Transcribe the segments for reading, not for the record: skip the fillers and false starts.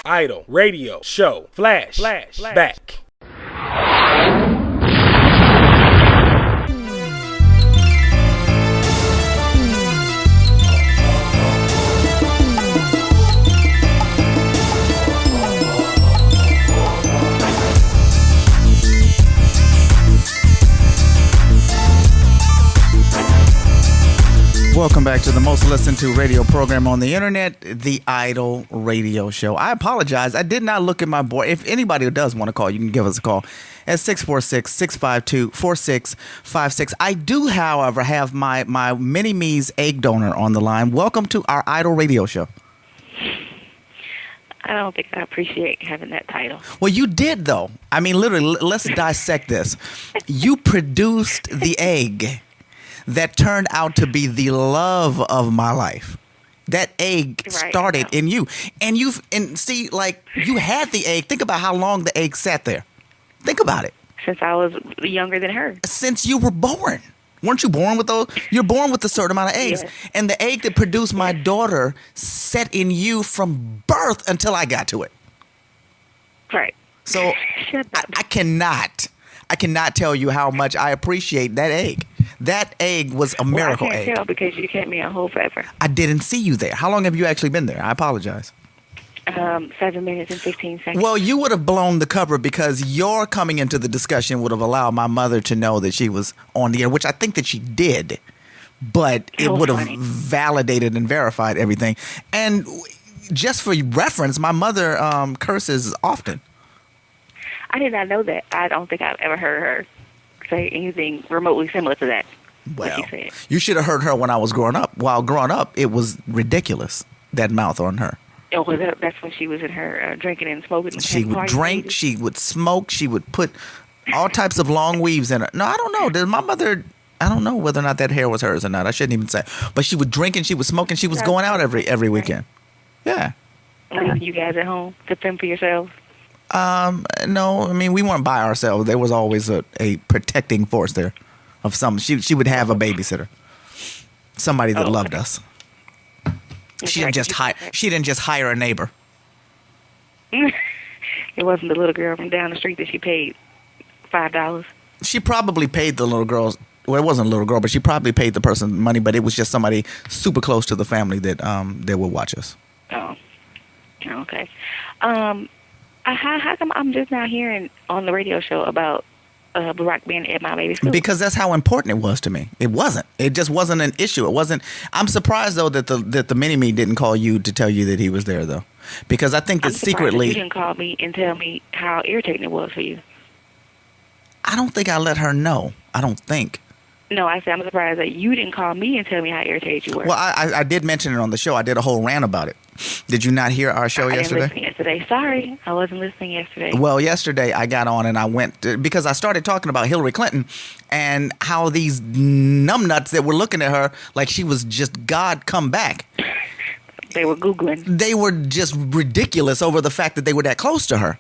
Idol Radio Show Flashback. Welcome back to the most listened to radio program on the internet, the Idol Radio Show. I apologize. I did not look at my board. If anybody who does want to call, you can give us a call at 646-652-4656. I do, however, have my Mini-Me's egg donor on the line. Welcome to our Idol Radio Show. I don't think I appreciate having that title. Well, you did, though. I mean, literally, let's dissect this. You produced the egg that turned out to be the love of my life. That egg started in you. And you had the egg. Think about how long the egg sat there. Think about it. Since I was younger than her. Since you were born. Weren't you born with those? You're born with a certain amount of eggs. Yes. And the egg that produced my daughter sat in you from birth until I got to it. Right. So I cannot tell you how much I appreciate that egg. That egg was a miracle egg. I can't tell because you kept me on hold forever. I didn't see you there. How long have you actually been there? I apologize. 7 minutes and 15 seconds. Well, you would have blown the cover because your coming into the discussion would have allowed my mother to know that she was on the air, which I think that she did. But it would have validated and verified everything. And just for reference, my mother curses often. I did not know that. I don't think I've ever heard her say anything remotely similar to that. Well, you should have heard her when I was growing up. While growing up, it was ridiculous, that mouth on her. Oh, that's when she was in her drinking and smoking. She would drink, she would smoke, she would put all types of long weaves in her. No, I don't know. Did my mother, I don't know whether or not that hair was hers or not. I shouldn't even say. But she would drink and she would smoke and she was going out every weekend. Yeah. Leaving you guys at home to fend for yourselves? No, I mean, we weren't by ourselves. There was always a protecting force there of some. She would have a babysitter, somebody that loved us. She didn't just hire a neighbor. It wasn't the little girl from down the street that she paid $5. She probably paid the little girls. Well, it wasn't a little girl, but she probably paid the person money. But it was just somebody super close to the family that would watch us. Oh, okay. How come I'm just now hearing on the radio show about Barack being at my baby's school? Because that's how important it was to me. It wasn't. It just wasn't an issue. It wasn't. I'm surprised though that the Mini-Me didn't call you to tell you that he was there though, because I think that secretly you didn't call me and tell me how irritating it was for you. I don't think I let her know. I don't think. No, I said I'm surprised that you didn't call me and tell me how irritated you were. Well, I did mention it on the show. I did a whole rant about it. Did you not hear our show yesterday? I didn't listen yesterday. Sorry, I wasn't listening yesterday. Well, yesterday I got on and I went because I started talking about Hillary Clinton and how these numbnuts that were looking at her like she was just God come back. They were Googling. They were just ridiculous over the fact that they were that close to her.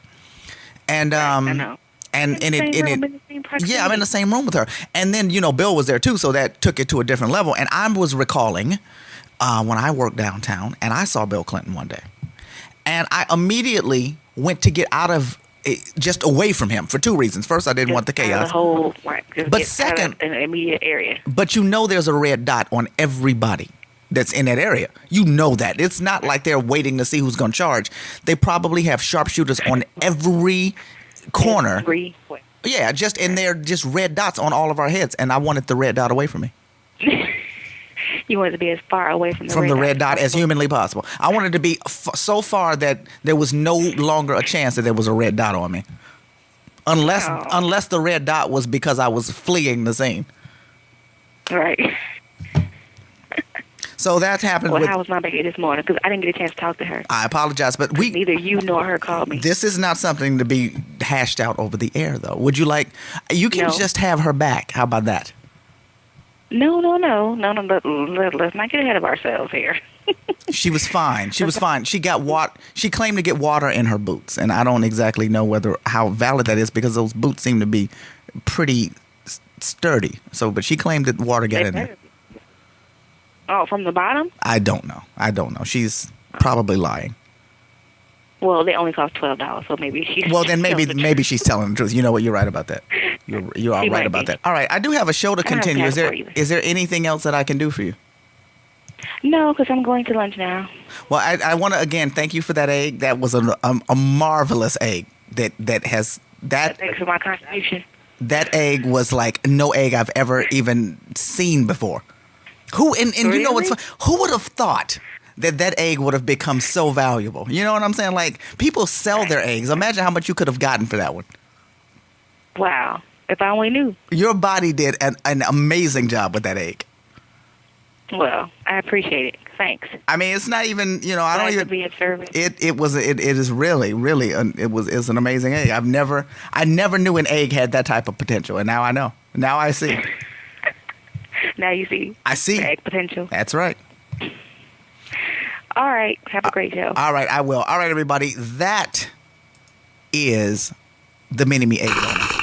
And I know. I'm in the same room with her. And then, Bill was there too, so that took it to a different level. And I was recalling when I worked downtown and I saw Bill Clinton one day. And I immediately went to get out of just away from him for two reasons. First, I didn't want the chaos. But second, in the immediate area. But there's a red dot on everybody that's in that area. You know that. It's not like they're waiting to see who's going to charge. They probably have sharpshooters on every corner. Yeah, and they're just red dots on all of our heads, and I wanted the red dot away from me. You wanted to be as far away from the red dot as humanly possible. I wanted to be so far that there was no longer a chance that there was a red dot on me, unless the red dot was because I was fleeing the scene. Right. So that's happened. Well, how was my baby this morning? Because I didn't get a chance to talk to her. I apologize, but neither you nor her called me. This is not something to be hashed out over the air, though. Would you like? You can just have her back. How about that? No. Let's not get ahead of ourselves here. She was fine. She got She claimed to get water in her boots, and I don't exactly know how valid that is because those boots seem to be pretty sturdy. But she claimed that water got in there. Oh, from the bottom? I don't know. She's probably lying. Well, they only cost $12, so maybe she's. Well, then telling the truth. maybe she's telling the truth. You know what? You're right about that. You are She right might about be. that. All right, I do have a show to I don't have continue. time Is for there anything else that I can do for you? No, because I'm going to lunch now. Well, I want to again thank you for that egg. That was a marvelous egg. Thanks for my contribution. That egg was like no egg I've ever even seen before. Who and you know what's Really? fun? Who would have thought that egg would have become so valuable? You know what I'm saying? Like people sell their eggs. Imagine how much you could have gotten for that one. Wow. If I only knew. Your body did an amazing job with that egg. Well, I appreciate it. Thanks. I mean, it's not even, you know, I don't Glad to even. be of service. It is really it's an amazing egg. I never knew an egg had that type of potential, and now I know. Now I see. Now you see. I see. The egg potential. That's right. All right. Have a great show. All right, I will. All right, everybody. That is the Mini Me Egg Donor.